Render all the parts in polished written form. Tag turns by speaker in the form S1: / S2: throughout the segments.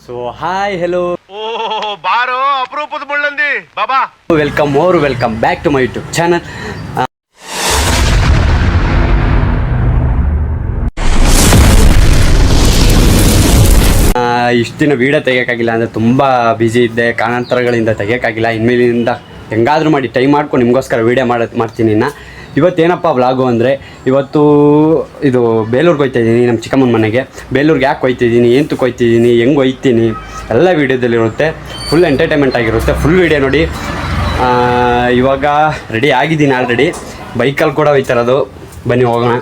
S1: So hi hello
S2: ಬಾರೋ ಅಪರೂಪದ ಮುಳ್ಳಂದಿ ಬಾಬಾ,
S1: welcome back to my YouTube channel. ಇಷ್ಟು ದಿನ ವೀಡಿಯೋ ತೆಗಿಯೋಕ್ಕಾಗಿಲ್ಲ ಅಂದರೆ ತುಂಬ ಬ್ಯುಸಿ ಇದ್ದೆ, ಕಾರಣಾಂತರಗಳಿಂದ ತೆಗಿಯೋಕ್ಕಾಗಿಲ್ಲ. ಇನ್ಮೇಲಿಂದ ಹೆಂಗಾದರೂ ಮಾಡಿ ಟೈಮ್ ಮಾಡ್ಕೊಂಡು ನಿಮಗೋಸ್ಕರ ವೀಡಿಯೋ ಮಾಡ್ತೀನಿ. ಇನ್ನು ಇವತ್ತೇನಪ್ಪ ವ್ಲಾಗು ಅಂದರೆ, ಇವತ್ತು ಇದು ಬೇಲೂರಿಗೆ ಹೋಗ್ತಾಯಿದ್ದೀನಿ, ನಮ್ಮ ಚಿಕ್ಕಮ್ಮನ ಮನೆಗೆ. ಬೇಲೂರಿಗೆ ಯಾಕೆ ಹೋಗ್ತಿದ್ದೀನಿ, ಏನು ಹೋಗ್ತಿದ್ದೀನಿ, ಹೆಂಗೆ ಹೋಗ್ತೀನಿ ಎಲ್ಲ ವೀಡಿಯೋದಲ್ಲಿರುತ್ತೆ. ಫುಲ್ ಎಂಟರ್ಟೈನ್ಮೆಂಟ್ ಆಗಿರುತ್ತೆ. ಫುಲ್ ವೀಡಿಯೋ ನೋಡಿ. ಇವಾಗ ರೆಡಿ ಆಗಿದ್ದೀನಿ ಆಲ್ರೆಡಿ, ಬೈಕಲ್ಲಿ ಕೂಡ ಹೋಗ್ತಾಯಿರೋದು. ಬನ್ನಿ ಹೋಗೋಣ.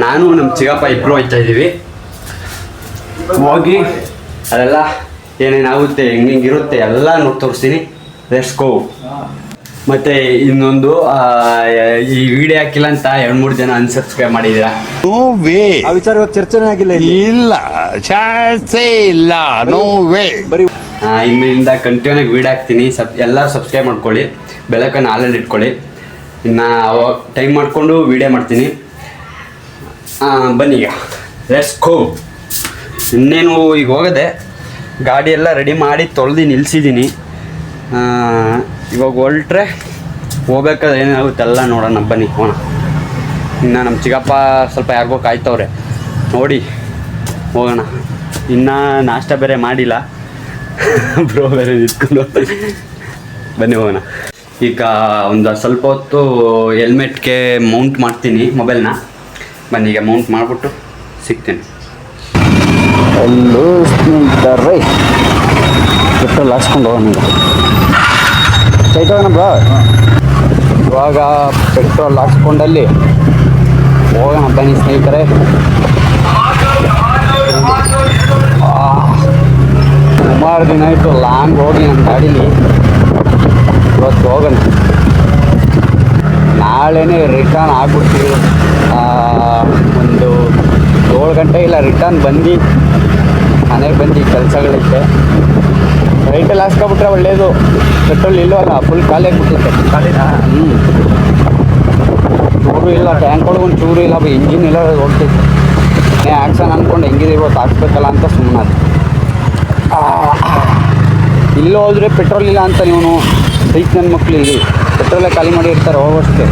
S1: ನಾನು ನಮ್ಮ ಚಿಕ್ಕಪ್ಪ ಇಬ್ಬರು ಹೋಗ್ತಾಯಿದ್ದೀವಿ. ಹೋಗಿ ಅದೆಲ್ಲ ಏನೇನಾಗುತ್ತೆ, ಹೆಂಗಿರುತ್ತೆ ಎಲ್ಲ ನೋಡಿ ತೋರಿಸ್ತೀನಿ. Let's go. ಮತ್ತು ಇನ್ನೊಂದು, ಈ ವಿಡಿಯೋ ಹಾಕಿಲ್ಲ ಅಂತ 2-3 ಜನ ಅನ್ಸಬ್ಸ್ಕ್ರೈಬ್ ಮಾಡಿದ್ದೀರಾ.
S2: No way.
S3: ಆ ವಿಚಾರವಾಗಿ ಚರ್ಚೆನೇ ಆಗಿಲ್ಲ.
S2: ಇಲ್ಲ, ಚಾನ್ಸೇ ಇಲ್ಲ. No way.
S3: ಬರೀ
S1: ಇನ್ಮೇಲಿಂದ ಕಂಟಿನ್ಯೂಯಾಗಿ ವೀಡಿಯೋ ಹಾಕ್ತೀನಿ. ಎಲ್ಲರೂ ಸಬ್ಸ್ಕ್ರೈಬ್ ಮಾಡ್ಕೊಳ್ಳಿ, ಬೆಲ್ಲೈಕನ್ ಆಲಲ್ಲಿ ಇಟ್ಕೊಳ್ಳಿ. ಇನ್ನು ಟೈಮ್ ಮಾಡಿಕೊಂಡು ವೀಡಿಯೋ ಮಾಡ್ತೀನಿ. ಬನ್ನಿ ಈಗ ಲೆಟ್ಸ್ ಗೋ. ಇನ್ನೇನು ಈಗ ಹೋಗೋದೆ, ಗಾಡಿ ಎಲ್ಲ ರೆಡಿ ಮಾಡಿ ತೊಳೆದು ನಿಲ್ಲಿಸಿದ್ದೀನಿ. ಇವಾಗ ಹೊರಟ್ರೆ ಹೋಗ್ಬೇಕಾದ್ರೆ ಏನಾಗುತ್ತೆ ಎಲ್ಲ ನೋಡೋಣ. ಬನ್ನಿ ಹೋಗೋಣ. ಇನ್ನು ನಮ್ಮ ಚಿಕ್ಕಪ್ಪ ಸ್ವಲ್ಪ ಯಾರಿಗೋ ಕಾಯ್ತವ್ರೆ, ನೋಡಿ ಹೋಗೋಣ. ಇನ್ನು ನಾಷ್ಟ ಬೇರೆ ಮಾಡಿಲ್ಲ, ಬ್ರೋ ಬೇರೆ ನಿಂತ್ಕೊಂಡು. ಬನ್ನಿ ಹೋಗೋಣ. ಈಗ ಒಂದು ಸ್ವಲ್ಪ ಹೊತ್ತು ಹೆಲ್ಮೆಟ್ಗೆ ಮೌಂಟ್ ಮಾಡ್ತೀನಿ ಮೊಬೈಲ್ನ. ಬನ್ನಿ ಈಗ ಮೌಂಟ್ ಮಾಡಿಬಿಟ್ಟು ಸಿಗ್ತೀನಿ.
S3: ಅಲ್ಲೂ ಸ್ನೇಹಿತರೆ, ಪೆಟ್ರೋಲ್ ಹಾಕ್ಸ್ಕೊಂಡು ಹೋಗೋಣ. ಈಗ ಸ್ಟ್ರೈಟ್ ಹೋಗೋಣ ಬ್ರೋ. ಇವಾಗ ಪೆಟ್ರೋಲ್ ಹಾಕ್ಸ್ಕೊಂಡಲ್ಲಿ ಹೋಗೋಣ ಬನ್ನಿ ಸ್ನೇಹಿತರೆ. ಸುಮಾರು ದಿನ ಆಯಿತು ಲಾಂಗ್ ಹೋಗಿ ನಮ್ಮ ಗಾಡೀಲಿ. ಇವತ್ತು ಹೋಗೋಣ. ನಾಳೆನೇ ರಿಟರ್ನ್ ಆಗ್ಬಿಡ್ತೀವಿ. ಒಂದು 7 ಗಂಟೆ ಇಲ್ಲ ರಿಟರ್ನ್ ಬಂದು ಮನೆಗೆ ಬಂದು ಕೆಲಸಗಳೈತೆ. ರೈಟಲ್ಲಿ ಹಾಕ್ಸ್ಕೊಬಿಟ್ರೆ ಒಳ್ಳೆಯದು. ಪೆಟ್ರೋಲ್ ಇಲ್ಲವಲ್ಲ, ಫುಲ್ ಖಾಲಿ ಆಗಿಬಿಟ್ಟಿರುತ್ತೆ. ಚೂರು ಇಲ್ಲ, ಟ್ಯಾಂಕ್ ಒಳಗೆ ಒಂದು ಚೂರು ಇಲ್ಲ, ಇಂಜಿನ್ ಇಲ್ಲ, ಹೋಗ್ತೈತೆ. ಹಾಕ್ಸೋಣ ಅಂದ್ಕೊಂಡು ಹೆಂಗಿದೆ ಇವತ್ತು ಹಾಕ್ಸ್ಬೇಕಲ್ಲ ಅಂತ ಸುಮ್ಮನೆ. ಇಲ್ಲಿ ಹೋದರೆ ಪೆಟ್ರೋಲ್ ಇಲ್ಲ ಅಂತ ನೀವು ರೈತ ನನ್ನ ಮಕ್ಕಳು ಇಲ್ಲಿ ಪೆಟ್ರೋಲೇ ಖಾಲಿ ಮಾಡಿ ಇರ್ತಾರೆ ಹೋಗೋಷ್ಟೇ.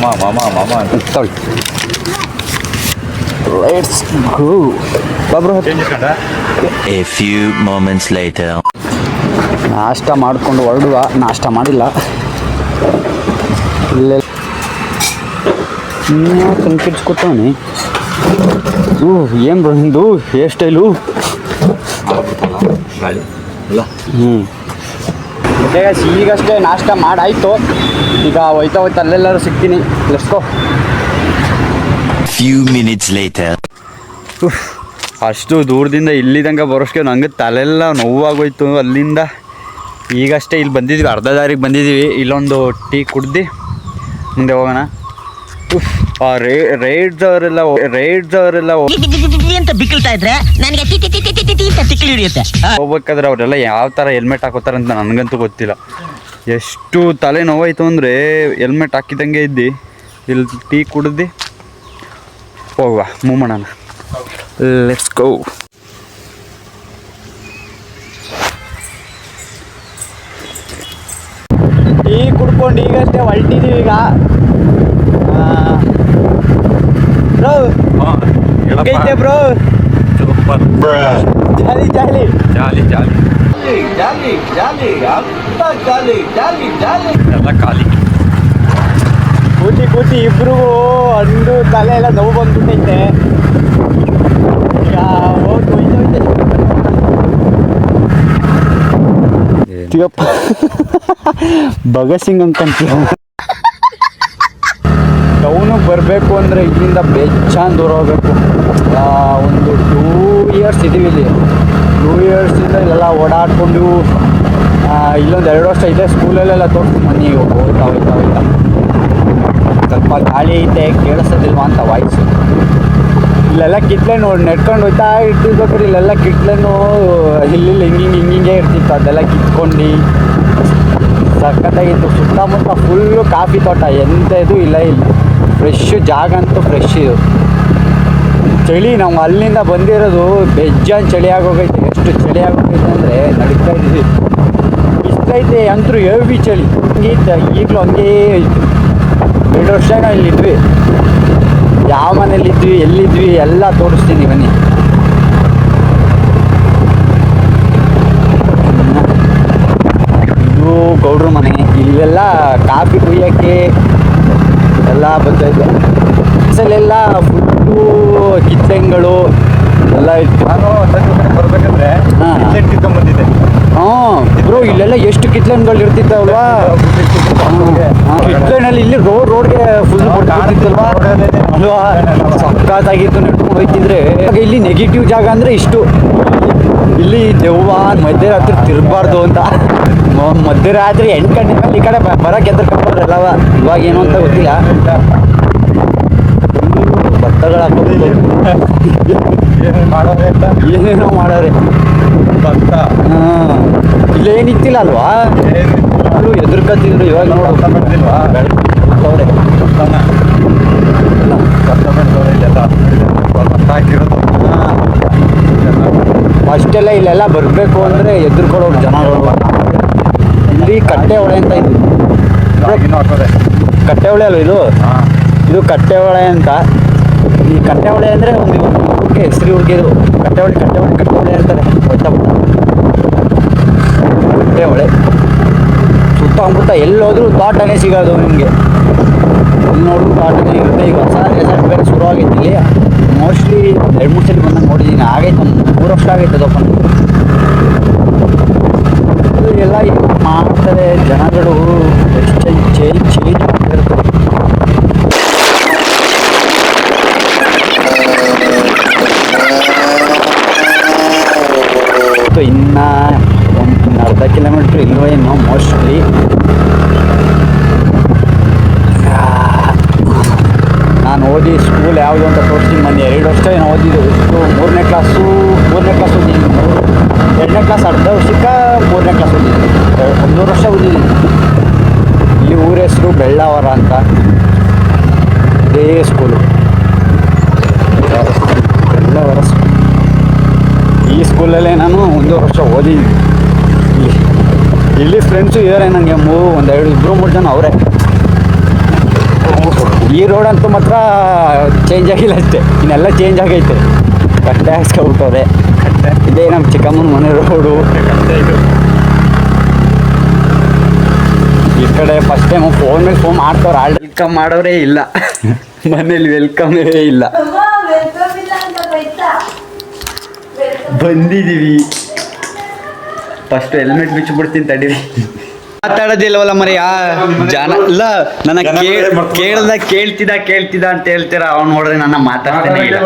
S2: ಮಾಮ
S3: Let's go. Babru
S4: A few moments later.
S3: ನಾಷ್ಟ ಮಾಡಿಕೊಂಡು ಹೊರಡುವ. ನಾಷ್ಟ ಮಾಡಿಲ್ಲ. ಇಲ್ಲೇ ಕಣ್ಕಿಡ್ಸ್ಕೊತಾನೆ. ಏನು ಬ್ರೋ ನಿಂದು ಹೇರ್ ಸ್ಟೈಲು? ಈಗಷ್ಟೇ ನಾಷ್ಟ ಮಾಡಾಯಿತು. ಈಗ ಹೋಯ್ತಾ ಅಲ್ಲೆಲ್ಲರೂ ಸಿಗ್ತೀನಿ. Let's go.
S4: Few minutes later.
S1: ಅಷ್ಟು ದೂರದಿಂದ ಇಲ್ಲಿದಂಗೆ ಬರೋಷ್ಟಕ್ಕೆ ನಂಗೆ ತಲೆಲ್ಲ ನೋವಾಗೋಯ್ತು ಅಲ್ಲಿಂದ. ಈಗಷ್ಟೇ ಇಲ್ಲಿ ಬಂದಿದ್ವಿ, ಅರ್ಧ ದಾರಿಗೆ ಬಂದಿದ್ದೀವಿ. ಇಲ್ಲೊಂದು ಟೀ ಕುಡ್ದು ಮುಂದೆ ಹೋಗೋಣ. ರೈಡ್ಸ್ ಅವರೆಲ್ಲ
S5: ಅಂತ ಬಿಕ್ಕಳ್ತಾ ಇದ್ರೆ ನನಗೆ ತಿಕ್ಕಿ ಹಿಡಿಯುತ್ತೆ.
S1: ಹೋಗ್ಬೇಕಾದ್ರೆ ಅವರೆಲ್ಲ ಯಾವ ಥರ ಹೆಲ್ಮೆಟ್ ಹಾಕೋತಾರೆ ಅಂತ ನನಗಂತೂ ಗೊತ್ತಿಲ್ಲ. ಎಷ್ಟು ತಲೆ ನೋವಾಯಿತು ಅಂದರೆ ಹೆಲ್ಮೆಟ್ ಹಾಕಿದಂಗೆ ಇದ್ದು ಇಲ್ಲಿ ಟೀ ಕುಡ್ದು ಹೋಗುವ, ಮೂವ್ ಮಾಡೋಣ. Let's go. ಟೀ ಕುಡ್ಕೊಂಡು ಈಗಷ್ಟೇ ಹೊರಟಿದ್ದೀವಿ. ಈಗ ಬ್ರೋ ಹೇಗೈತೆ ಬ್ರೋ? ಜಾಲಿ ಜಾಲಿ ಜಾಲಿ ಜಾಲಿ ಜಾಲಿ ಜಾಲಿ ಜಾಲಿ ಜಾಲಿ ಜಾಲಿ ಎಲ್ಲ ಖಾಲಿ. ಕೂತಿ ಇಬ್ರಿಗೂ ಅಂದು ತಲೆ ಎಲ್ಲ ನೋವು ಬಂದ್ಬಿಟ್ಟೈತೆ. ಭಗತ್ ಸಿಂಗ್ ಅನ್ಕೊಂತೀವಿ. ಟೌನಿಗೆ ಬರಬೇಕು ಅಂದರೆ ಇಲ್ಲಿಂದ ಬೇಜಾನ್ ದೂರ ಹೋಗ್ಬೇಕು. ಒಂದು 2 ಇಯರ್ಸ್ ಇದ್ದೀವಿ ಇಲ್ಲಿ. 2 ಇಯರ್ಸಿಂದ ಇಲ್ಲೆಲ್ಲ ಓಡಾಡಿಕೊಂಡು
S3: ಇಲ್ಲೊಂದು 2 ವರ್ಷ ಇದೆ ಸ್ಕೂಲಲ್ಲೆಲ್ಲ ತೋರಿಸ್ತೀನಿ ಬನ್ನಿ. ಹೋಗ್ತಾ ಹೋಗ್ತಾ ಹೋಗ್ತಾ ಸ್ವಲ್ಪ ಗಾಳಿ ಐತೆ, ಕೇಳಿಸೋದಿಲ್ವಾ ಅಂತ ವಾಯ್ಸು. ಇಲ್ಲೆಲ್ಲ ಕಿತ್ಲೆನು ನೆಟ್ಕೊಂಡು ಹೋಗ್ತಾ ಇಟ್ಟಿರ್ಬೇಕಾದ್ರೆ ಇಲ್ಲೆಲ್ಲ ಕಿತ್ಲೆನು ಇಲ್ಲಿ ಹಿಂಗಿಂಗೆ ಇರ್ತಿತ್ತು. ಅದೆಲ್ಲ ಕಿತ್ಕೊಂಡು ಸಖತ್ತಾಗಿತ್ತು. ಸುತ್ತಮುತ್ತ ಫುಲ್ಲು ಕಾಫಿ ತೋಟ, ಎಂಥದ್ದು ಇಲ್ಲ ಇಲ್ಲಿ. ಫ್ರೆಶ್ ಜಾಗ ಅಂತೂ ಫ್ರೆಶ್ ಇದು. ಚಳಿ ನಾವು ಅಲ್ಲಿಂದ ಬಂದಿರೋದು ಬೆಜ್ಜಾನ್ ಚಳಿ ಆಗೋಗೈತೆ. ಎಷ್ಟು ಚಳಿ ಆಗೋಗೈತೆ ಅಂದರೆ ನಡೀತಾ ಇದ್ವಿ. ಇಷ್ಟೈತೆ ಅಂತೂ ಹೆವಿ ಚಳಿ. ಹಂಗೆ ಈಗಲೂ ಹಂಗೇ ಐತಿ. 2 ವರ್ಷ ನಾವು ಇಲ್ಲಿದ್ವಿ. ಯಾವ ಮನೇಲಿದ್ವಿ, ಎಲ್ಲಿದ್ವಿ ಎಲ್ಲ ತೋರಿಸ್ತೀನಿ ಬನ್ನಿ. ಇದು ಗೌಡ್ರ ಮನೆ. ಇಲ್ಲೆಲ್ಲ ಕಾಫಿ ಕುಯ್ಯೋಕ್ಕೆ ಎಲ್ಲ ಬಂದೈತೆ. ಅಸಲೆಲ್ಲ ಫುಲ್ಲು ಕಿತ್ತಂಗಳು ಎಲ್ಲ ಇತ್ತು.
S1: ನಾನು ಬರ್ಬೇಕಂದ್ರೆ ಕಿತ್ಕೊಂಡ್ಬಂದಿದ್ದೆ.
S3: ಬ್ರೋ ಇಲ್ಲೆಲ್ಲ ಎಷ್ಟು ಕಿತ್ಲೆನ್ಗಳು ಇರ್ತಿತ್ತಲ್ವಾ. ಕಿತ್ಲೆನಲ್ಲಿ ಇಲ್ಲಿ ರೋಡ್ಗೆ ಫುಲ್ ಕಾಣ್ತಿತ್ತಲ್ವಾ ಅಲ್ವಾ. ಸಕ್ಕತ್ತಾಗಿತ್ತು ನಡ್ಕೊಂಡು ಹೋಯ್ತಿದ್ರೆ. ಇಲ್ಲಿ ನೆಗೆಟಿವ್ ಜಾಗ ಅಂದರೆ ಇಷ್ಟು. ಇಲ್ಲಿ ದೆವ್ವ ಮಧ್ಯರಾತ್ರಿ ತಿರ್ಬಾರ್ದು ಅಂತ. ಮಧ್ಯರಾತ್ರಿ 8 ಗಂಟೆ ಮೇಲೆ ಈ ಕಡೆ ಬರೋಕೆ ಎದ್ರಕೊಂಡ್ರಲ್ಲವ. ಇವಾಗ ಏನು ಅಂತ ಗೊತ್ತಿಲ್ಲ. ಭತ್ತಗಳ ಏನೇನೋ ಮಾಡೋರೆ ಭತ್ತ. ಇಲ್ಲೇನಿತ್ತಿಲ್ಲ ಅಲ್ವಾ, ಎದುರ್ಕತ್ತಿದ್ರು. ಇವಾಗ ನೋಡೋದಿಲ್ವಾ ಅಷ್ಟೆಲ್ಲ ಇಲ್ಲೆಲ್ಲ ಬರಬೇಕು ಅಂದರೆ ಎದುರ್ಕೊಳ್ಳೋರು ಜನಗಳು. ಇಲ್ಲಿ ಕಟ್ಟೆ ಹೊಳೆ ಅಂತ ಇದು. ಕಟ್ಟೆ ಹೊಳೆ ಅಲ್ವ ಇದು? ಇದು ಕಟ್ಟೆ ಹೊಳೆ ಅಂತ. ಈ ಕಟ್ಟೆ ಹೊಳೆ ಅಂದರೆ ಒಂದು ಊರಿಗೆ ಹೆಸರು ಹುಡುಗಿದು. ಕಟ್ಟೆ ಹೊಳೆ ಇರ್ತಾರೆ. ಗೊತ್ತಾ ಕಟ್ಟೆ ಹೊಳೆ ಸುತ್ತಮುತ್ತ ಎಲ್ಲೋದ್ರೂ ತೋಟನೇ ಸಿಗೋದು ನಿಮಗೆ. ಇಲ್ಲಿ ನೋಡಿದ್ರು ತೋಟನೇ ಇರುತ್ತೆ. ಈಗ ಹೊಸ ರೆಸಾರ್ಟ್ ಬೇರೆ ಶುರುವಾಗೈತಿ ಇಲ್ಲಿ. ಮೋಸ್ಟ್ಲಿ 2-3 ಸಲ ಬಂದಾಗ ನೋಡಿದ್ದೀನಿ. ಆಗೈತೆ 3 ವರ್ಷ ಆಗೈತೆ ಅದಪ್ಪ. ಎಲ್ಲ ಮಾಡ್ತಾರೆ ಜನಗಳು. ಚೇಂಜ್ ಮಾಡ್ತಿರ್ತಾರೆ. ಇನ್ನು ಒಂದು ಅರ್ಧ ಕಿಲೋಮೀಟ್ರ್ ಇಲ್ವೋ ಏನೋ ಮೋಸ್ಟ್ಲಿ. ನಾನು ಓದಿ ಸ್ಕೂಲ್ ಯಾವುದು ಅಂತ ತೋರಿಸ್ತೀನಿ ಬನ್ನಿ. 2 ವರ್ಷ ಏನೋ ಓದಿದ್ದು. ಎಷ್ಟು 3ನೇ ಕ್ಲಾಸು ಓದಿದ್ದೀನಿ. 2ನೇ ಕ್ಲಾಸ್ ಅರ್ಧ ವರ್ಷಕ್ಕೆ 3ನೇ ಕ್ಲಾಸ್ ಓದಿದ್ದೀನಿ. 1 ವರ್ಷ ಓದಿದ್ದೀನಿ. ಇಲ್ಲಿ ಊರ ಹೆಸರು ಬೆಳ್ಳಾವರ ಅಂತ. ಇದೇ ಸ್ಕೂಲು ಬೆಳ್ಳಾವರ. ಈ ಸ್ಕೂಲಲ್ಲೇ ನಾನು 1 ವರ್ಷ ಓದಿದ್ದೀನಿ. ಇಲ್ಲಿ ಫ್ರೆಂಡ್ಸು ಇದ್ದಾರೆ ನನಗೆ. 2-3 ಜನ ಅವರೇ. ಈ ರೋಡ್ ಅಂತೂ ಮಾತ್ರ ಚೇಂಜ್ ಆಗಿಲ್ಲ ಅಷ್ಟೇ. ಇನ್ನೆಲ್ಲ ಚೇಂಜ್ ಆಗೈತೆ. ಕಟ್ಟೆ ಹಾಕ್ಸ್ಕೊಬಿಟ್ಟವ್ರೆ. ಇದೇ ನಮ್ಮ ಚಿಕ್ಕಮ್ಮನ ಮನೆ ರೋಡು. ಈ ಕಡೆ ಫಸ್ಟ್ ಟೈಮು ಫೋನ್ ಮೇಲೆ ಫೋನ್ ಮಾಡ್ತವ್ರೆ. ವೆಲ್ಕಮ್ ಮಾಡೋರೇ ಇಲ್ಲ ಮನೇಲಿ. ವೆಲ್ಕಮೇ ಇಲ್ಲ. ಬಂದಿದ್ದೀವಿ. ಫಸ್ಟ್ ಹೆಲ್ಮೆಟ್ ಬಿಚ್ಚಿಬಿಡ್ತೀನಿ ತಡೀರಿ. ಮಾತಾಡೋದಿಲ್ವಲ್ಲ ಮರಿ. ಜನ ಇಲ್ಲ ನನ್ನ ಕೇಳ್ತಿದ್ದ ಅಂತ ಹೇಳ್ತೀರ. ಅವ್ನು ನೋಡ್ರಿ ನನ್ನ ಮಾತಾಡ್ತಾನೆ ಇಲ್ಲ.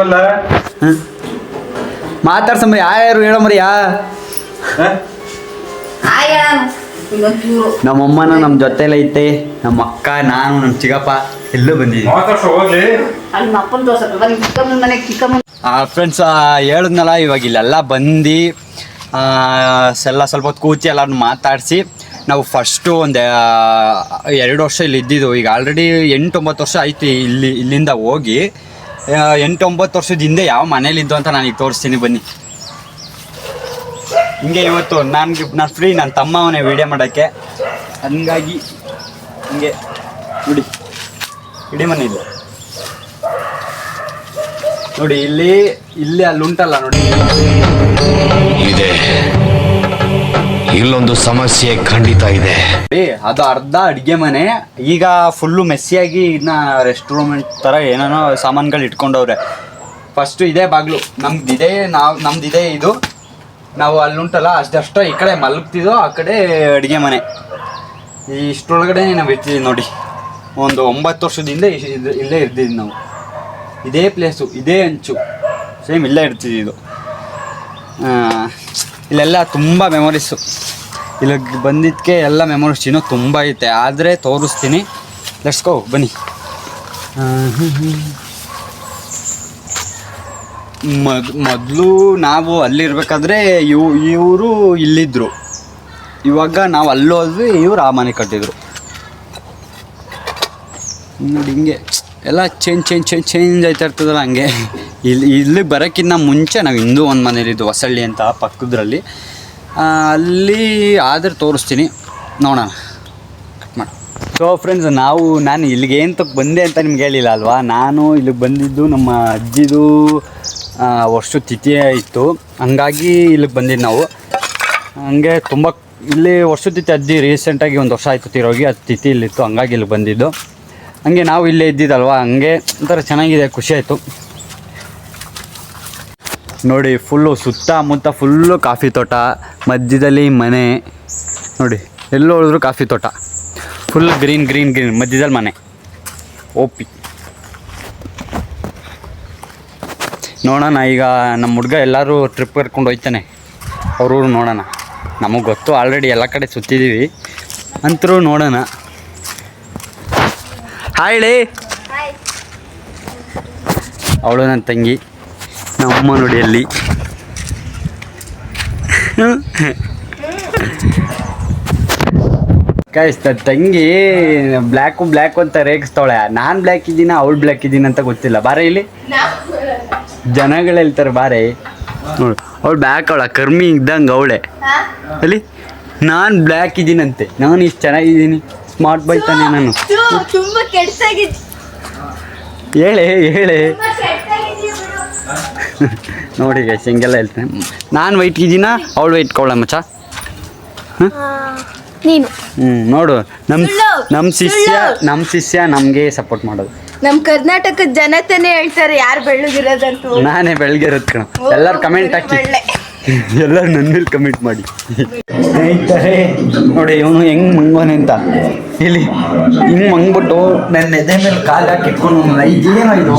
S3: ಮಾತಾಡ್ಸಮ್ಮ. ಯಾರು ಹೇಳೋ ಮರಿ. ನಮ್ಮಮ್ಮನ ನಮ್ಮ ಜೊತೆಲೆ ಐತೆ. ನಮ್ಮ ಅಕ್ಕ, ನಾನು, ನಮ್ಮ ಚಿಕ್ಕಪ್ಪ ಎಲ್ಲೂ ಬಂದಿದ್ದೀವಿ. ಫ್ರೆಂಡ್ಸ್ ಹೇಳಿದ್ನಲ್ಲ, ಇವಾಗ ಇಲ್ಲೆಲ್ಲ ಬಂದು ಸ್ವಲ್ಪ ಹೊತ್ತು ಕೂತಿ ಎಲ್ಲರೂ ಮಾತಾಡಿಸಿ ನಾವು ಫಸ್ಟು ಒಂದು 2 ವರ್ಷ ಇಲ್ಲಿ ಇದ್ದಿದ್ದು. ಈಗ ಆಲ್ರೆಡಿ 8-9 ವರ್ಷ ಆಯ್ತು ಇಲ್ಲಿಂದ ಹೋಗಿ. 8-9 ವರ್ಷದ ಹಿಂದೆ ಯಾವ ಮನೇಲಿದ್ದು ಅಂತ ನಾನು ಈಗ ತೋರಿಸ್ತೀನಿ ಬನ್ನಿ. ಹಿಂಗೆ ಇವತ್ತು ನಾನು ಫ್ರೀ. ನನ್ನ ತಮ್ಮ ಅವನೇ ವೀಡಿಯೋ ಮಾಡೋಕ್ಕೆ. ಹಂಗಾಗಿ ಹಿಂಗೆ ನೋಡಿ ಇಡೀ ಮನೆ ಇಲ್ಲ ನೋಡಿ. ಇಲ್ಲಿ ಅಲ್ಲಿ ಉಂಟಲ್ಲ ನೋಡಿ.
S6: ಇದೆ ಇಲ್ಲೊಂದು ಸಮಸ್ಯೆ ಖಂಡಿತ ಇದೆ.
S3: ಅದು ಅರ್ಧ ಅಡುಗೆ ಮನೆ. ಈಗ ಫುಲ್ಲು ಮೆಸ್ಸಿಯಾಗಿ ಇನ್ನ ರೆಸ್ಟೋರೆಂಟ್ ಥರ ಏನೇನೋ ಸಾಮಾನುಗಳು ಇಟ್ಕೊಂಡವ್ರೆ. ಫಸ್ಟು ಇದೇ ಬಾಗಿಲು ನಮ್ದಿದೆ. ನಮ್ದಿದೆ ಇದು. ನಾವು ಅಲ್ಲುಂಟಲ್ಲ ಅಷ್ಟೇ ಈ ಕಡೆ ಮಲಗ್ತಿದ್ದೋ, ಆ ಕಡೆ ಅಡುಗೆ ಮನೆ. ಇಷ್ಟರೊಳಗಡೆ ನಾವು ಇರ್ತಿದ್ವಿ ನೋಡಿ. ಒಂದು 9 ವರ್ಷದಿಂದ ಇಲ್ಲೇ ಇರ್ತಿದ್ವಿ ನಾವು. ಇದೇ ಪ್ಲೇಸು, ಇದೇ ಅಂಚು, ಸೇಮ್ ಇಲ್ಲೇ ಇರ್ತಿದ್ವಿ ಇದು. ಇಲ್ಲೆಲ್ಲ ತುಂಬ ಮೆಮೊರೀಸು. ಇಲ್ಲಿಗೆ ಬಂದಿದ್ದಕ್ಕೆ ಎಲ್ಲ ಮೆಮೊರೀಸ್ ಇನ್ನೂ ತುಂಬ ಐತೆ, ಆದರೆ ತೋರಿಸ್ತೀನಿ. ಲೆಟ್ಸ್ ಗೋ ಬನ್ನಿ. ಮೊದಲು ನಾವು ಅಲ್ಲಿರ್ಬೇಕಾದ್ರೆ ಇವರು ಇಲ್ಲಿದ್ದರು, ಇವಾಗ ನಾವು ಅಲ್ಲೋದ್ವಿ, ಇವ್ರು ಆ ಮನೆ ಕಟ್ಟಿದ್ರು. ನೋಡಿ ಹಿಂಗೆ ಎಲ್ಲ ಚೇಂಜ್ ಆಯ್ತಾ ಇರ್ತದಲ್ಲ ಹಂಗೆ. ಇಲ್ಲಿಗೆ ಬರೋಕ್ಕಿಂತ ಮುಂಚೆ ನಾವು ಇನ್ನೂ ಒಂದು ಮನೇಲಿದ್ದು ಹೊಸಳ್ಳಿ ಅಂತ ಪಕ್ಕದ್ರಲ್ಲಿ, ಅಲ್ಲಿ ಆದರೆ ತೋರಿಸ್ತೀನಿ, ನೋಡೋಣ. ಕಟ್ ಮಾಡಿ. ಸೊ ಫ್ರೆಂಡ್ಸ್, ನಾನು ಇಲ್ಲಿಗೆ ಏನಕ್ಕೆ ಬಂದೆ ಅಂತ ನಿಮ್ಗೆ ಹೇಳಿಲ್ಲ ಅಲ್ವಾ. ನಾನು ಇಲ್ಲಿಗೆ ಬಂದಿದ್ದು ನಮ್ಮ ಅಜ್ಜಿದು ವರ್ಷದ ತಿಥಿ ಇತ್ತು, ಹಂಗಾಗಿ ಇಲ್ಲಿಗೆ ಬಂದಿದ್ದು ನಾವು. ಹಂಗೆ ತುಂಬ ಇಲ್ಲಿ ವರ್ಷದ ತಿಥಿ ಅಜ್ಜಿ ರೀಸೆಂಟಾಗಿ ಒಂದು ವರ್ಷ ಆಯಿತು ತಿರೋಗಿ, ಅದು ತಿಥಿ ಇಲ್ಲಿತ್ತು, ಹಂಗಾಗಿ ಇಲ್ಲಿಗೆ ಬಂದಿದ್ದು. ಹಂಗೆ ನಾವು ಇಲ್ಲೇ ಇದ್ದಿದ್ದಲ್ವ, ಹಂಗೆ ಒಂಥರ ಚೆನ್ನಾಗಿದೆ, ಖುಷಿ ಆಯಿತು. ನೋಡಿ ಫುಲ್ಲು ಸುತ್ತಮುತ್ತ ಫುಲ್ಲು ಕಾಫಿ ತೋಟ, ಮಧ್ಯದಲ್ಲಿ ಮನೆ. ನೋಡಿ ಎಲ್ಲೋ ಹೋಳಿದ್ರು ಕಾಫಿ ತೋಟ, ಫುಲ್ ಗ್ರೀನ್ ಮಧ್ಯದಲ್ಲಿ ಮನೆ. ಓಪಿ ನೋಡೋಣ. ಈಗ ನಮ್ಮ ಹುಡುಗ ಎಲ್ಲರೂ ಟ್ರಿಪ್ ಕರ್ಕೊಂಡು ಹೋಗ್ತಾನೆ ಅವ್ರೂರು, ನೋಡೋಣ. ನಮಗೆ ಗೊತ್ತು ಆಲ್ರೆಡಿ ಎಲ್ಲ ಕಡೆ ಸುತ್ತಿದ್ದೀವಿ, ಅಂತರೂ ನೋಡೋಣ. ಹಾಯ್, ಅವಳು ನನ್ನ ತಂಗಿ, ನಮ್ಮಮ್ಮ ನೋಡಿ ಅಲ್ಲಿ. ತಂಗಿ ಬ್ಲ್ಯಾಕು ಅಂತ ರೇಗಿಸ್ತಾವಳೆ. ನಾನು ಬ್ಲ್ಯಾಕ್ ಇದ್ದೀನಿ, ಅವಳು ಬ್ಲ್ಯಾಕ್ ಇದ್ದೀನಿ ಅಂತ ಗೊತ್ತಿಲ್ಲ. ಬಾರೆ ಇಲ್ಲಿ ಜನಗಳು ಹೇಳ್ತಾರೆ, ಬಾರೆ. ನೋಡು ಅವಳು ಬ್ಲ್ಯಾಕ್, ಅವಳ ಕರ್ಮಿ ಇದ್ದಂಗೆ ಅವಳೆ ಅಲ್ಲಿ. ನಾನು ಬ್ಲ್ಯಾಕ್ ಇದ್ದೀನಂತೆ, ನಾನು ಇಷ್ಟು ಚೆನ್ನಾಗಿದ್ದೀನಿ, ಸ್ಮಾರ್ಟ್ ಬಾಯ್ ತಾನೆ ನಾನು.
S7: ತುಂಬಾ ಕೆಟ್ಟದಾಗಿದೆ,
S3: ಹೇಳೆ ನೋಡಿ ಗೈಸ್, ಹಿಂಗೆಲ್ಲ ಹೇಳ್ತೇನೆ. ನಾನು ವೈಟ್ ಇದ್ದೀನ, ಅವಳು ವೈಟ್ ಕವಳ ಮಚ್ಚ.
S7: ನೀನು
S3: ನೋಡು, ನಮ್ಮ ಶಿಷ್ಯ ನಮಗೆ ಸಪೋರ್ಟ್ ಮಾಡೋದು.
S7: ನಮ್ಮ ಕರ್ನಾಟಕದ ಜನತೆನೇ ಹೇಳ್ತಾರೆ ಯಾರು ಬೆಳ್ಳಗಿರೋದಂತೂ.
S3: ನಾನೇ ಬೆಳಗಿರೋದು ಕಣ. ಎಲ್ಲರೂ ಕಮೆಂಟ್ ಹಾಕಿ, ಎಲ್ಲರೂ ನನ್ನ ಮೇಲೆ ಕಮೆಂಟ್ ಮಾಡಿ. ಸ್ನೇಹಿತರೆ ನೋಡಿ ಇವನು ಹೆಂಗೆ ಮಂಗೋನೆ ಅಂತ. ಇಲ್ಲಿ ಹಿಂಗೆ ಮಂಗ್ಬಿಟ್ಟು ನನ್ನ ಎದೆ ಮೇಲೆ ಕಾಲು ಹಾಕಿ ಇಟ್ಕೊಂಡು ಇದೇನೋ ಇದು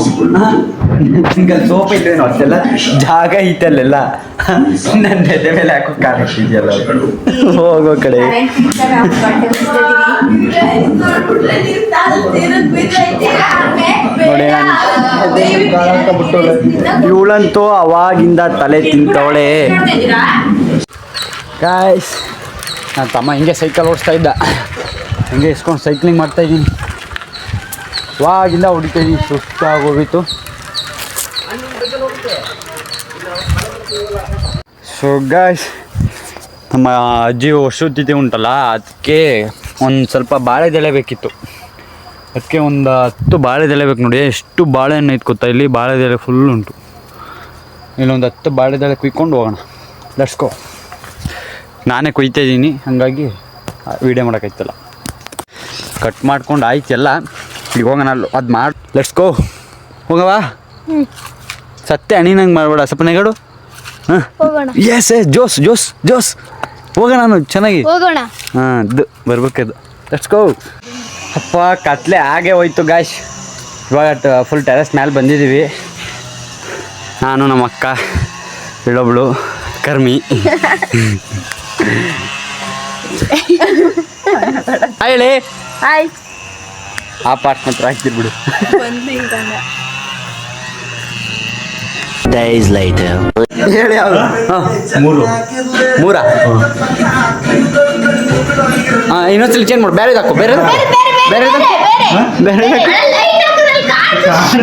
S3: ಹಿಂಗಲ್ಲಿ ಸೋಪ್ ಐತೇನೋ, ಅಷ್ಟೆಲ್ಲ ಜಾಗ ಐತಲ್ಲೆಲ್ಲ ನನ್ನ ಎದೆ ಮೇಲೆ ಹಾಕೋ ಕಾಲು ಹಾಕಿದ್ಯಲ್ಲ. ಹೋಗೋ ಕಡೆ ನೋಡಿ, ಇವಳಂತೂ ಅವಾಗಿಂದ ತಲೆ ತಿಂತವಳೆ. ಗಾಯ್ಸ್, ನನ್ನ ತಮ್ಮ ಹಿಂಗೆ ಸೈಕಲ್ ಓಡಿಸ್ತಾ ಇದ್ದ, ಹಿಂಗೆ ಇಸ್ಕೊಂಡು ಸೈಕ್ಲಿಂಗ್ ಮಾಡ್ತಾಯಿದ್ದೀನಿ. ಅವಾಗಿಂದ ಹೊಡಿತಾಯಿದ್ದೀನಿ, ಸುಸ್ತಾಗೋಗಿತ್ತು. ಸೊ ಗಾಯ್ಸ್, ನಮ್ಮ ಅಜ್ಜಿ ವರ್ಷದ ತಿಥಿ ಉಂಟಲ್ಲ, ಅದಕ್ಕೆ ಒಂದು ಸ್ವಲ್ಪ ಬಾಳೆದೆಲೆ ಬೇಕಿತ್ತು. ಅದಕ್ಕೆ ಒಂದು 10 ಬಾಳೆದೆಲೆ ಬೇಕು. ನೋಡಿ ಎಷ್ಟು ಬಾಳೆಹಣ್ಣು ಐತೆ ಗೊತ್ತಾ, ಇಲ್ಲಿ ಬಾಳೆದೆಲೆ ಫುಲ್ ಉಂಟು. ಇಲ್ಲೊಂದು 10 ಬಾಳೆದೆಲೆ ಕುಯ್ಕೊಂಡು ಹೋಗೋಣ. Let's go. ನಾನೇ ಕೊಯ್ತಾ ಇದ್ದೀನಿ, ಹಾಗಾಗಿ ವೀಡಿಯೋ ಮಾಡೋಕ್ಕಾಯ್ತಲ್ಲ. ಕಟ್ ಮಾಡ್ಕೊಂಡು ಆಯ್ತಲ್ಲ, ಈಗ ಹೋಗೋಣ. ಅದು ಮಾಡಿ ಲೆಟ್ಸ್ ಗೋ. ಹೋಗವಾ? ಸತ್ಯ ಅಣಿನಂಗೆ ಮಾಡಬೇಡ, ಸ್ವಲ್ಪ ನೆಗಡು. ಹಾಂ, ಎಸ್ ಜೋಸ್ ಹೋಗೋಣ. ನಾನು ಚೆನ್ನಾಗಿ
S7: ಹೋಗೋಣ.
S3: ಹಾಂ, ಅದು ಬರ್ಬೇಕದು. Let's go. ಅಪ್ಪ ಕತ್ಲೆ ಹಾಗೆ ಹೋಯ್ತು ಗಾಯ್ಸ್. ಇವಾಗ ಫುಲ್ ಟೆರೆಸ್ ಮೇಲೆ ಬಂದಿದ್ದೀವಿ. ನಾನು ನಮ್ಮ ಅಕ್ಕ, ಇಲ್ಲೊಬ್ಳು ಕರ್ಮಿ. ಹೇಳಿ
S7: ಹಾಯ್.
S3: ಆ ಪಾರ್ಟ್ ಮಾತ್ರ ಹಾಕ್ತಿರ್ಬಿಡು.
S4: Days later.
S3: ಹೇಳಿ ಯಾವುದು? ಹಾಂ, ಮೂರಾ? ಹಾಂ, ಇನ್ನೊಂದ್ಸಲ ಚೇಂಜ್ ಮಾಡು. ಬೇರೆ ಹಾಕು, ಬೇರೆ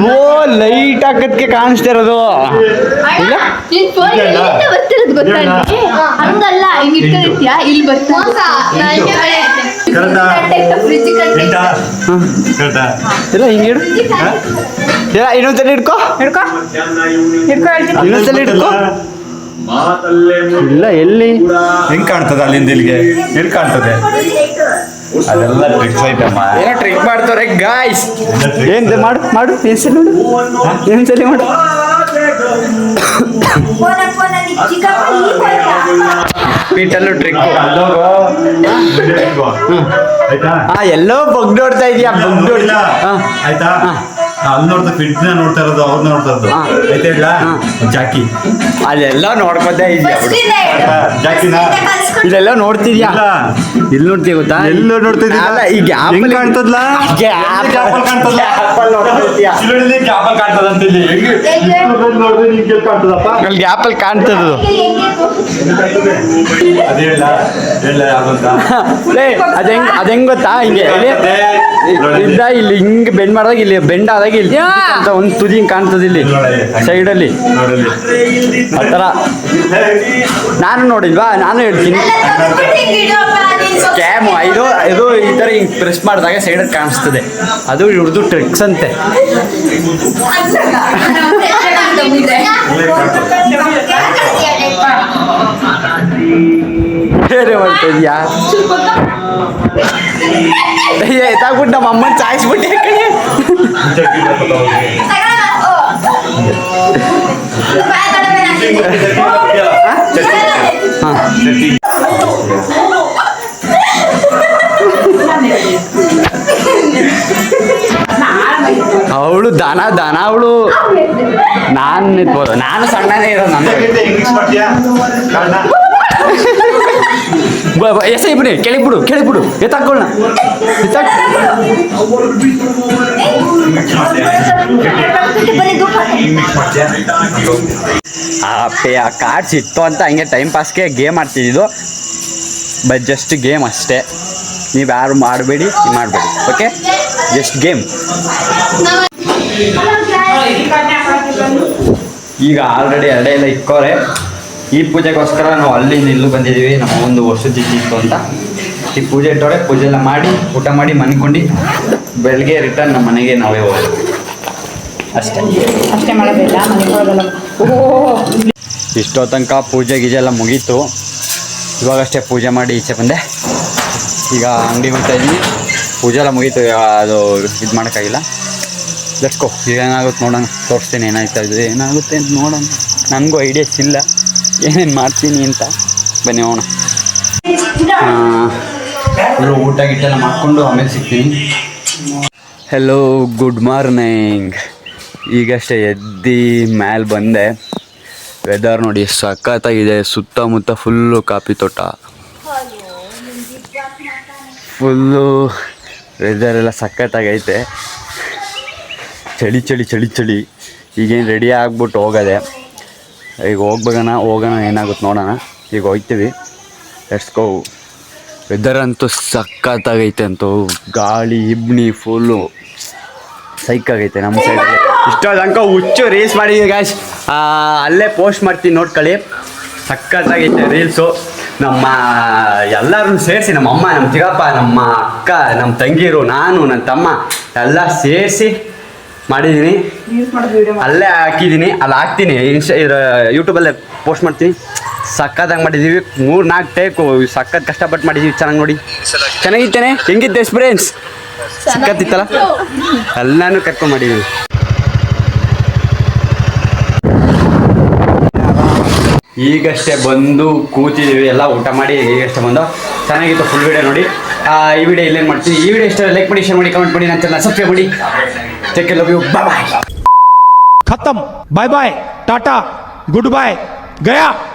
S3: ಓ, ಲೈಟ್ ಹಾಕೋದಕ್ಕೆ ಕಾಣಿಸ್ತಾ ಇರೋದು. ಇಲ್ಲ
S7: ಹಂಗಲ್ಲ, ಇಲ್ಲಿ ಬರ್ತಾ
S3: ಇಲ್ಲ, ಹಿಂಗೆ ಇಡು. ಇಲ್ಲ, ಇನ್ನೊಂದ್ಸಲ ಹಿಡ್ಕೊ. ಇನ್ನೊಂದ್ಸಲ ಹಿಡ್ಕೊ. ಇಲ್ಲ, ಎಲ್ಲಿ
S2: ಹೆಂಗ್ ಕಾಣ್ತದೆ ಅಲ್ಲಿಂದ ಇಲ್ಲಿಗೆ? ಎಲ್ಲಿ ಕಾಣ್ತದೆ? ಅದೆಲ್ಲ ಟ್ರಿಕ್ಸ್ ಐಟಮ್ಮ.
S3: ಏನೋ ಟ್ರಿಕ್ ಮಾಡ್ತಾರೆ ಗಾಯ್ಸ್. ಏನು ಮಾಡು ಪೆನ್ಸಿಲ್ ನೋಡು, ಪೆನ್ಸಿಲ್ ಮಾಡು. ಪೀಟಲ್ಲೂ ಟ್ರಿಕ್. ಎಲ್ಲೋ ಬಗ್ ನೋಡ್ತಾ ಇದೀಯಾ?
S2: ಆಯ್ತಾ? ಅಲ್ಲಿ ನೋಡ್ತಾ ಫಿಟ್ನ ನೋಡ್ತಾ ಇರೋದು, ಅವ್ರನ್ನ ನೋಡ್ತಾ ಇರೋದು. ಆಯ್ತಾ? ಜಾಕಿ
S3: ಅದೆಲ್ಲ ನೋಡ್ಕೊತಾ ಇದೆಯಾ?
S2: ಜಾಕಿನ
S3: ಇಲ್ಲೆಲ್ಲ ನೋಡ್ತಿದ್ಯಾ?
S2: ಇಲ್ಲ.
S3: ಇಲ್ಲಿ ನೋಡ್ತೀಯ ಗೊತ್ತಾ?
S2: ಎಲ್ಲೋ ನೋಡ್ತಿದ್ದೀರಾ?
S3: ಅಲ್ಲ, ಈ gap
S2: ಹೆಂಗ್
S3: ಅಲ್ಲಿ-
S2: ಕಾಣ್ತದ್ಲಾ?
S3: Gap-
S2: Gap ಅಲ್ಲಿ ಕಾಣ್ತದ್ಲಾ?
S3: Gap ಅಲ್ಲಿ ನೋಡ್ತಿದ್ಯಾ?
S2: ಇಲ್ಲಿ gap ಅಲ್ಲಿ ಕಾಣ್ತದಂತ ಇಲ್ಲಿ. ಹೆಂಗೆ? ಇಷ್ಟೊಂದು ನೋಡಿದ್ರೆ ನಿಂಗೆ ಎಲ್ಲಿ ಕಾಣ್ತದಪ್ಪ?
S3: ಅಲ್ಲಿ ಗ್ಯಾಪಲ್ಲಿ ಕಾಣ್ತದದು.
S2: ಅದೇ ಹೇಳ ಯಾವ್ದಂತ?
S3: ಅದ್ ಹೆಂಗ್ ಗೊತ್ತಾ? ಹಿಂಗೆ ಇದ್ದ ಇಲ್ಲಿ ಹಿಂಗ್ ಬೆಂಡ್ ಮಾಡಿದಾಗ ಇಲ್ಲಿ ಬೆಂಡ್ ಆದಾಗ ಇಲ್ಲಿ ಅಂತ ಒಂದು ತುದಿ ಹಿಂಗ್ ಕಾಣ್ತದೆ ಇಲ್ಲಿ ಸೈಡಲ್ಲಿ
S2: ನೋಡಲ್ಲಿ.
S3: ಆ ಥರ. ನಾನು ನೋಡಿಲ್ವಾ? ನಾನು ಹೇಳ್ತೀನಿ ಕ್ಯಾಮು ಇದು ಈ ಥರ ಹಿಂಗೆ ಪ್ರೆಸ್ ಮಾಡಿದಾಗ ಸೈಡಲ್ಲಿ ಕಾಣಿಸ್ತದೆ. ಅದು ಇವ್ರದ್ದು ಟ್ರಿಕ್ಸ್ ಅಂತೆ. ಬೇರೆ ಮಾಡ್ತಾ ಇದೆಯಾ? ಎತ್ತಾಗ್ಬಿಟ್ಟು ನಮ್ಮ ಅಮ್ಮನ ಚಾಯಿಸ್ಬಿಟ್ಟೆ ಕಡೆ. ಅವಳು ದನ ಅವಳು. ನಾನು ಸಣ್ಣನೇ ಇರೋದು. ನನ್ನ
S2: ಇಂಗ್ಲಿಷ್ ಮಾಡ್ತೀಯಾ? ಕಾರಣ?
S3: ಎಸೆ ಬಿಡಿ, ಕೆಳಗಿಬಿಡು ಎತ್ತಾಕೊಳ್ಳ ಆ ಕಾರ್ಡ್ಸ್ ಇತ್ತು ಅಂತ ಹಂಗೆ ಟೈಮ್ ಪಾಸ್ಗೆ ಗೇಮ್ ಆಡ್ತಿದ್ದು. ಬಟ್ ಜಸ್ಟ್ ಗೇಮ್ ಅಷ್ಟೇ. ನೀವು ಯಾರು ಮಾಡಬೇಡಿ ಓಕೆ? Just game. ಈಗ ಆಲ್ರೆಡಿ ಎಲ್ಲ ಇಕ್ಕೋರೆ. ಈ ಪೂಜೆಗೋಸ್ಕರ ನಾವು ಅಲ್ಲಿಂದ ಇಲ್ಲೂ ಬಂದಿದ್ದೀವಿ. ನಮ್ಮ ಒಂದು ವರ್ಷದ ಇತ್ತು ಅಂತ ಈ ಪೂಜೆ ಇಟ್ಟವ್ರೆ. ಪೂಜೆ ಎಲ್ಲ ಮಾಡಿ ಊಟ ಮಾಡಿ ಮನ್ಕೊಂಡು ಬೆಳಗ್ಗೆ ರಿಟರ್ನ್ ನಮ್ಮ ಮನೆಗೆ ನಾವೇ ಹೋಗೋದು ಅಷ್ಟೇ ಮಾಡೋದಿಲ್ಲ. ಇಷ್ಟೋ ತನಕ ಪೂಜೆ ಗೀಜೆ ಎಲ್ಲ ಮುಗೀತು. ಇವಾಗಷ್ಟೇ ಪೂಜೆ ಮಾಡಿ ಈಚೆ ಬಂದೆ. ಈಗ ಅಂಗಡಿ ಹೋಗ್ತಾ ಇದ್ದೀನಿ. ಪೂಜೆ ಎಲ್ಲ ಮುಗೀತು. ಅದು ಇದು ಮಾಡೋಕ್ಕಾಗಿಲ್ಲ. Let's go. ಈಗ ಏನಾಗುತ್ತೆ ನೋಡೋಣ. ತೋರಿಸ್ತೀನಿ ಏನಾಗುತ್ತೆ ಅಂತ ನೋಡೋಣ. ನನಗೂ ಐಡಿಯಾಸ್ ಇಲ್ಲ ಏನೇನು ಮಾಡ್ತೀನಿ ಅಂತ. ಬನ್ನಿ ಹೋಗೋಣ. ಊಟ ಗಿಟ್ಟೆಲ್ಲ ಮಾಡಿಕೊಂಡು ಆಮೇಲೆ ಸಿಗ್ತೀನಿ. Hello, good morning. ಈಗಷ್ಟೇ ಎದ್ದು ಮೇಲೆ ಬಂದೆ. ವೆದರ್ ನೋಡಿ ಎಷ್ಟು ಸಖತ್ತಾಗಿದೆ. ಸುತ್ತಮುತ್ತ ಫುಲ್ಲು ಕಾಫಿ ತೋಟ. ಫುಲ್ಲು ವೆದರೆಲ್ಲ ಸಖತ್ತಾಗೈತೆ. ಚಳಿ. ಈಗೇನು ರೆಡಿ ಆಗ್ಬಿಟ್ಟು ಹೋಗೋದೆ. ಈಗ ಹೋಗೋಣ ಏನಾಗುತ್ತೆ ನೋಡೋಣ. ಈಗ ಹೋಗ್ತೀವಿ. Let's go. ವೆದರ್ ಅಂತೂ ಸಖತ್ತಾಗೈತೆ ಅಂತೂ. ಗಾಳಿ ಇಬ್ನಿ ಫುಲ್ಲು ಸೈಕಾಗೈತೆ ನಮ್ಮ ಸೈಡಲ್ಲಿ. ಇಷ್ಟೋ ತನಕ ಹುಚ್ಚು ರೀಲ್ಸ್ ಮಾಡಿದ್ದೀವಿ ಗಾಯ್ಸ್. ಅಲ್ಲೇ ಪೋಸ್ಟ್ ಮಾಡ್ತೀನಿ ನೋಡ್ಕೊಳ್ಳಿ. ಸಖತ್ತಾಗೈತೆ ರೀಲ್ಸು. ನಮ್ಮ ಎಲ್ಲರೂ ಸೇರಿಸಿ, ನಮ್ಮ ಅಮ್ಮ, ನಮ್ಮ ಚಿಕ್ಕಪ್ಪ, ನಮ್ಮ ಅಕ್ಕ, ನಮ್ಮ ತಂಗಿರು, ನಾನು, ನನ್ನ ತಮ್ಮ ಎಲ್ಲ ಸೇರಿಸಿ ಮಾಡಿದ್ದೀನಿ. ಅಲ್ಲೇ ಹಾಕಿದ್ದೀನಿ. ಅಲ್ಲಿ ಹಾಕ್ತೀನಿ. ಯೂಟ್ಯೂಬಲ್ಲೇ ಪೋಸ್ಟ್ ಮಾಡ್ತೀನಿ. ಸಖತ್ತಾಗಿ ಮಾಡಿದ್ದೀವಿ. 3-4 ಟೇಕು ಸಖತ್ ಕಷ್ಟಪಟ್ಟು ಮಾಡಿದ್ದೀವಿ. ಚೆನ್ನಾಗಿ ನೋಡಿ. ಚೆನ್ನಾಗಿತ್ತೇನೆ? ಹೆಂಗಿತ್ತು ಎಕ್ಸ್ಪೀರಿಯನ್ಸ್? ಸಖತ್ತಿತ್ತಲ್ಲ? ಎಲ್ಲನೂ ಕರ್ಕೊಂಡು ಮಾಡಿದ್ದೀವಿ. ಈಗಷ್ಟೇ ಬಂದು ಕೂತಿದ್ದೀವಿ. ಎಲ್ಲ ಊಟ ಮಾಡಿ ಈಗಷ್ಟೇ ಬಂದು. ಚೆನ್ನಾಗಿತ್ತು. ಫುಲ್ ವಿಡಿಯೋ ನೋಡಿ. ಈ ವಿಡಿಯೋ ಇಲ್ಲೇನು ಮಾಡ್ತೀನಿ. ಈ ವಿಡಿಯೋ ಇಷ್ಟ ಲೈಕ್ ಮಾಡಿ, ಶೇರ್ ಮಾಡಿ, ಕಮೆಂಟ್ ಮಾಡಿ, ನನ್ನ ಚಾನಲ್ ಸಬ್ಸ್ಕ್ರೈಬ್ ಮಾಡಿ. Take care, love you, bye.
S8: खत्म, bye bye, tata, goodbye, गया.